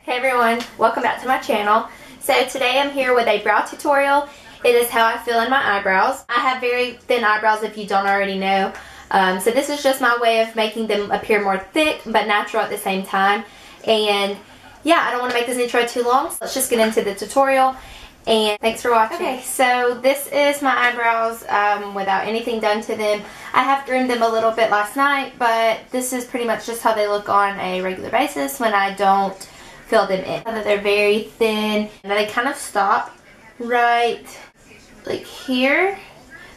Hey everyone, welcome back to my channel. So today I'm here with a brow tutorial. It is how I fill in my eyebrows. I have very thin eyebrows if you don't already know. So this is just my way of making them appear more thick but natural at the same time. And yeah, I don't want to make this intro too long, so let's just get into the tutorial. And thanks for watching. Okay, so this is my eyebrows without anything done to them. I have groomed them a little bit last night, but this is pretty much just how they look on a regular basis when I don't fill them in. They're very thin, and they kind of stop right like here.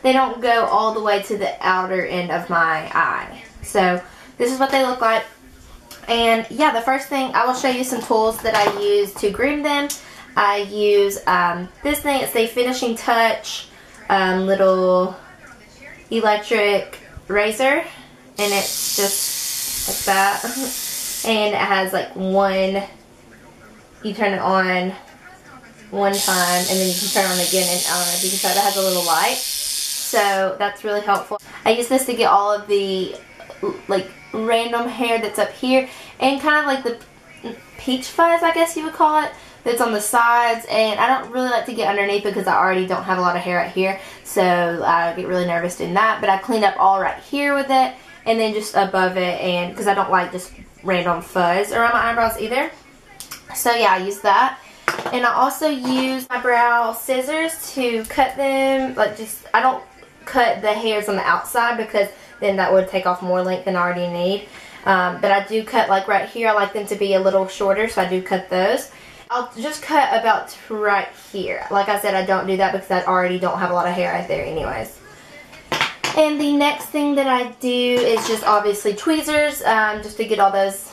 They don't go all the way to the outer end of my eye. So this is what they look like. And yeah, the first thing, I will show you some tools that I use to groom them. I use this thing. It's a finishing touch little electric razor, and it's just like that. And it has like one, you turn it on one time and then you can turn it on again, and I don't know if you can tell, it has a little light, so that's really helpful. I use this to get all of the like random hair that's up here and kind of like the peach fuzz, I guess you would call it, that's on the sides. And I don't really like to get underneath because I already don't have a lot of hair right here, so I get really nervous doing that. But I cleaned up all right here with it, and then just above it, and because I don't like just random fuzz around my eyebrows either. So yeah, I use that. And I also use eyebrow scissors to cut them. Like, just, I don't cut the hairs on the outside because then that would take off more length than I already need. But I do cut like right here. I like them to be a little shorter, so I do cut those. I'll just cut about right here. Like I said, I don't do that because I already don't have a lot of hair right there anyways. And the next thing that I do is just obviously tweezers, just to get all those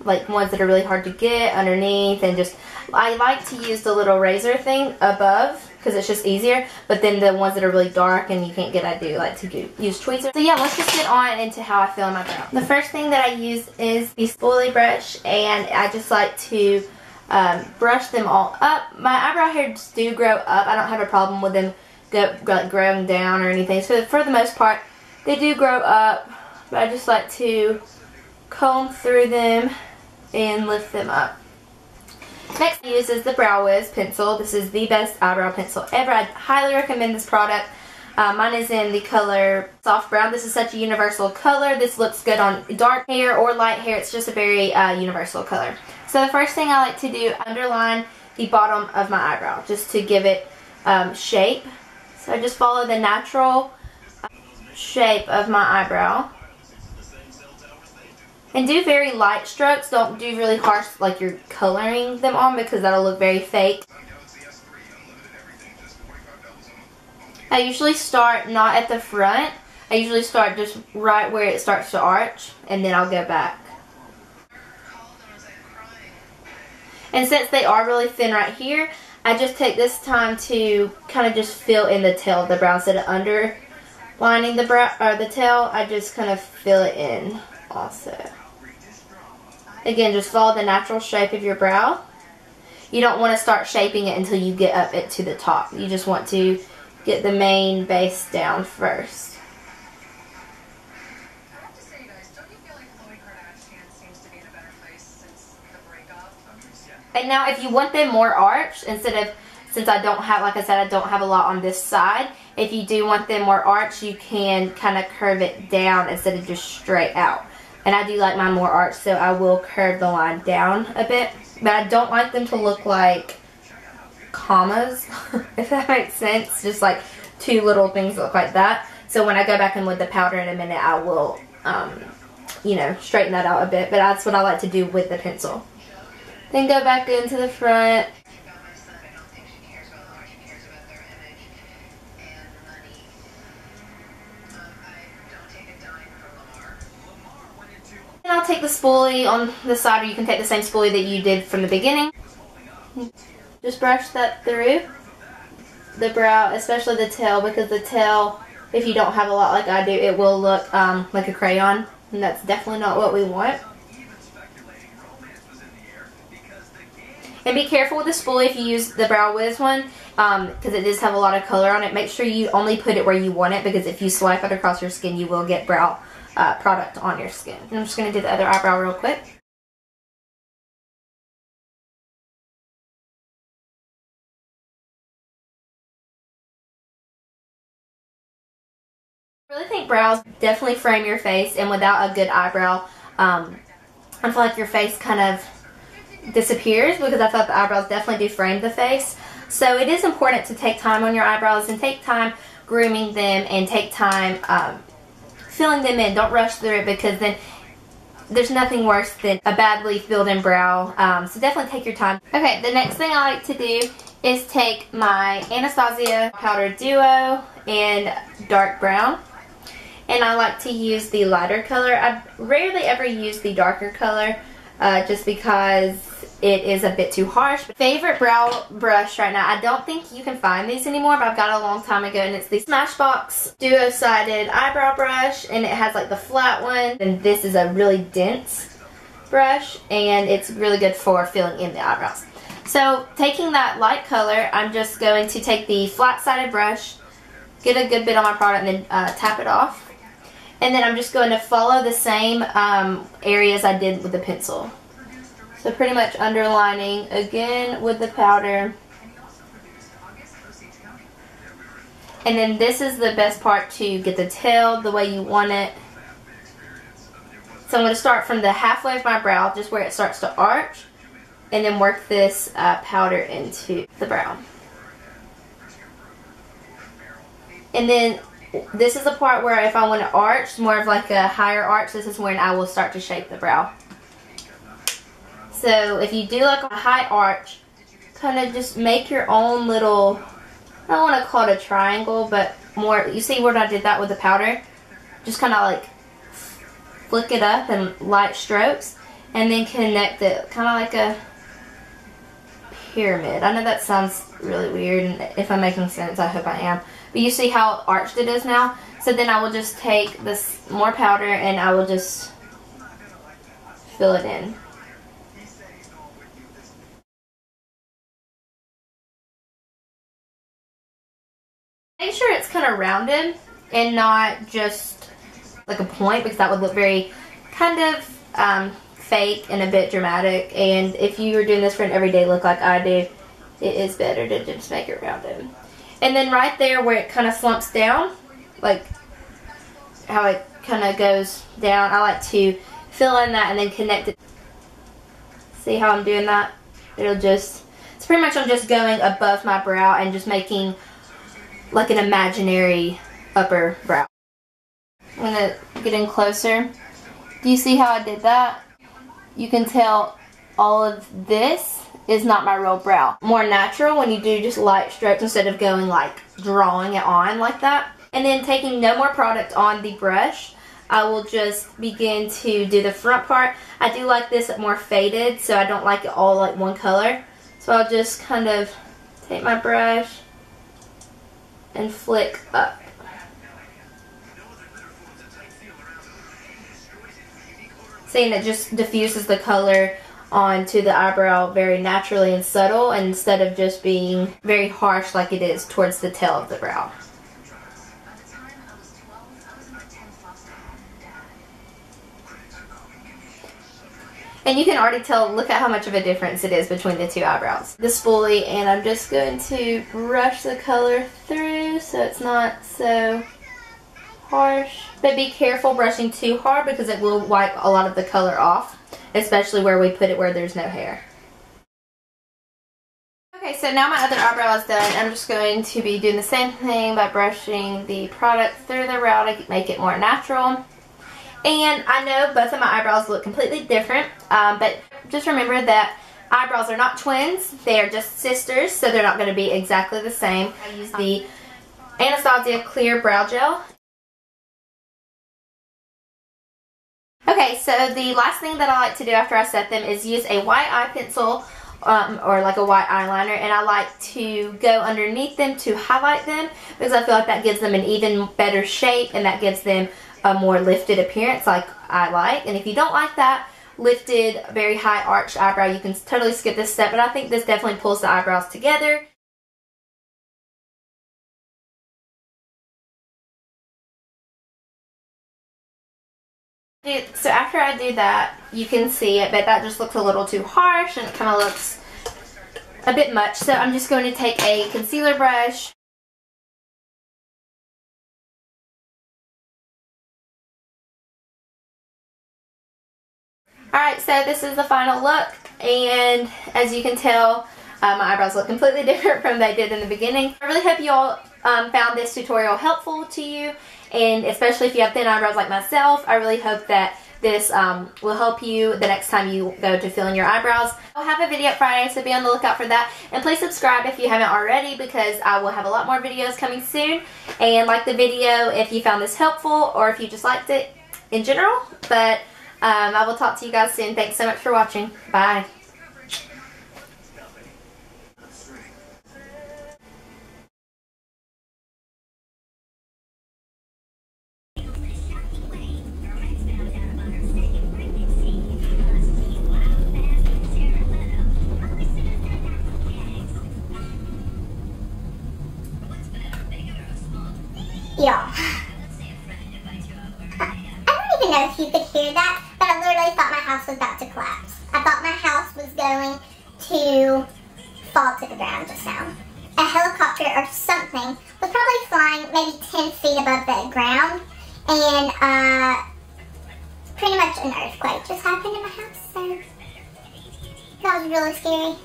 like ones that are really hard to get underneath. And just, I like to use the little razor thing above because it's just easier, but then the ones that are really dark and you can't get, I do like to use tweezers. So yeah, let's just get on into how I fill in my brow. The first thing that I use is the spoolie brush, and I just like to brush them all up. My eyebrow hairs do grow up. I don't have a problem with them growing down or anything. So for the most part, they do grow up, but I just like to comb through them and lift them up. Next I use is the Brow Wiz pencil. This is the best eyebrow pencil ever. I highly recommend this product. Mine is in the color soft brown. This is such a universal color. This looks good on dark hair or light hair. It's just a very universal color. So the first thing I like to do, underline the bottom of my eyebrow just to give it shape. So I just follow the natural shape of my eyebrow. And do very light strokes. Don't do really harsh like you're coloring them on because that'll look very fake. I usually start not at the front. I usually start just right where it starts to arch, and then I'll go back. And since they are really thin right here, I just take this time to kind of just fill in the tail of the brow. Instead of underlining the brow or the tail, I just kind of fill it in also. Again, just follow the natural shape of your brow. You don't want to start shaping it until you get up it to the top. You just want to get the main base down first. And now if you want them more arched, since I don't have, like I said, I don't have a lot on this side, if you do want them more arched, you can kind of curve it down instead of just straight out. And I do like mine more arched, so I will curve the line down a bit. But I don't like them to look like commas, if that makes sense. Just like two little things that look like that. So when I go back in with the powder in a minute, I will, you know, straighten that out a bit. But that's what I like to do with the pencil. Then go back into the front. And I'll take the spoolie on the side, or you can take the same spoolie that you did from the beginning. Just brush that through the brow, especially the tail, because the tail, if you don't have a lot like I do, it will look like a crayon, and that's definitely not what we want. And be careful with the spoolie if you use the Brow Wiz one, because it does have a lot of color on it. Make sure you only put it where you want it, because if you swipe it across your skin, you will get brow product on your skin. And I'm just going to do the other eyebrow real quick. I really think brows definitely frame your face, and without a good eyebrow, I feel like your face kind of disappears, because I feel like the eyebrows definitely do frame the face. So it is important to take time on your eyebrows and take time grooming them and take time filling them in. Don't rush through it, because then there's nothing worse than a badly filled in brow. So definitely take your time. Okay, the next thing I like to do is take my Anastasia Powder Duo in dark brown. And I like to use the lighter color. I rarely ever use the darker color just because it is a bit too harsh. Favorite brow brush right now. I don't think you can find these anymore, but I've got it a long time ago, and it's the Smashbox duo-sided eyebrow brush, and it has like the flat one, and this is a really dense brush, and it's really good for filling in the eyebrows. So taking that light color, I'm just going to take the flat-sided brush, get a good bit on my product, and then tap it off. And then I'm just going to follow the same areas I did with the pencil. So pretty much underlining again with the powder. And then this is the best part to get the tail the way you want it. So I'm going to start from the halfway of my brow, just where it starts to arch, and then work this powder into the brow. And then this is the part where if I want to arch, more of like a higher arch, this is when I will start to shape the brow. So if you do like a high arch, kind of just make your own little, I don't want to call it a triangle, but more, you see where I did that with the powder? Just kind of like flick it up in light strokes, and then connect it, kind of like a pyramid. I know that sounds really weird, and if I'm making sense, I hope I am. But you see how arched it is now? So then I will just take this more powder and I will just fill it in. Make sure it's kind of rounded and not just like a point, because that would look very kind of fake and a bit dramatic. And if you were doing this for an everyday look like I do, it is better to just make it rounded. And then right there where it kind of slumps down, like how it kind of goes down, I like to fill in that and then connect it. See how I'm doing that? It'll just, it's pretty much I'm just going above my brow and just making like an imaginary upper brow. I'm going to get in closer. Do you see how I did that? You can tell all of this is not my real brow. More natural when you do just light strokes instead of going like drawing it on like that. And then taking no more product on the brush, I will just begin to do the front part. I do like this more faded, so I don't like it all like one color. So I'll just kind of take my brush and flick up. Seeing it just diffuses the color onto the eyebrow very naturally and subtle, instead of just being very harsh like it is towards the tail of the brow. And you can already tell, look at how much of a difference it is between the two eyebrows. The spoolie, and I'm just going to brush the color through so it's not so harsh. But be careful brushing too hard, because it will wipe a lot of the color off, especially where we put it where there's no hair. Okay, so now my other eyebrow is done. I'm just going to be doing the same thing by brushing the product through the brow to make it more natural. And I know both of my eyebrows look completely different, but just remember that eyebrows are not twins. They are just sisters, so they're not going to be exactly the same. I use the Anastasia Clear Brow Gel. Okay, so the last thing that I like to do after I set them is use a white eye pencil or like a white eyeliner, and I like to go underneath them to highlight them, because I feel like that gives them an even better shape, and that gives them a more lifted appearance like I like. And if you don't like that lifted, very high arched eyebrow, you can totally skip this step, but I think this definitely pulls the eyebrows together. So after I do that, you can see it, but that just looks a little too harsh and it kind of looks a bit much. So I'm just going to take a concealer brush Alright, so this is the final look, and as you can tell, my eyebrows look completely different from they did in the beginning. I really hope you all found this tutorial helpful to you, and especially if you have thin eyebrows like myself, I really hope that this will help you the next time you go to fill in your eyebrows. I'll have a video up Friday, so be on the lookout for that. And please subscribe if you haven't already, because I will have a lot more videos coming soon. And like the video if you found this helpful, or if you just liked it in general. But I will talk to you guys soon. Thanks so much for watching. Bye. Y'all, I don't even know if you could hear that, but I literally thought my house was about to collapse. I thought my house was going to fall to the ground just now. A helicopter or something was probably flying maybe 10 feet above the ground, and pretty much an earthquake just happened in my house, so that was really scary.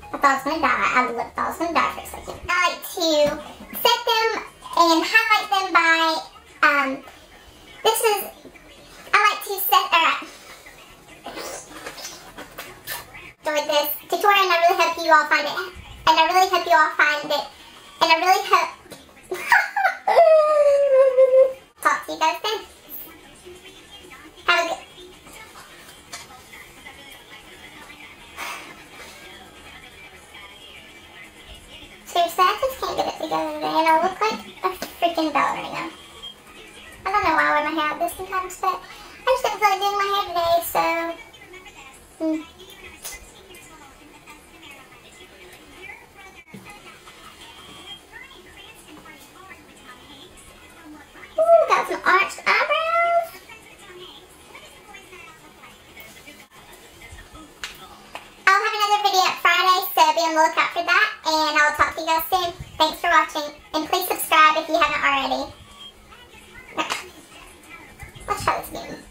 I thought I was going to die. I thought I was going to die for a second. I like to set them and highlight them by, I like to set, enjoyed this tutorial, and I really hope you all find it, and I really hope you all find it, and I really hope, talk to you guys then. Have a good, seriously, I just can't get it together today, and I look like a freaking ballerina. I don't know why I wear my hair like this sometimes, but I just didn't feel like doing my hair today, so... Ooh, got some arched eyebrows. I'll have another video up Friday, so be on the lookout for that, and I'll talk to you guys soon. Thanks for watching, and please subscribe if you haven't already. Let's try this again.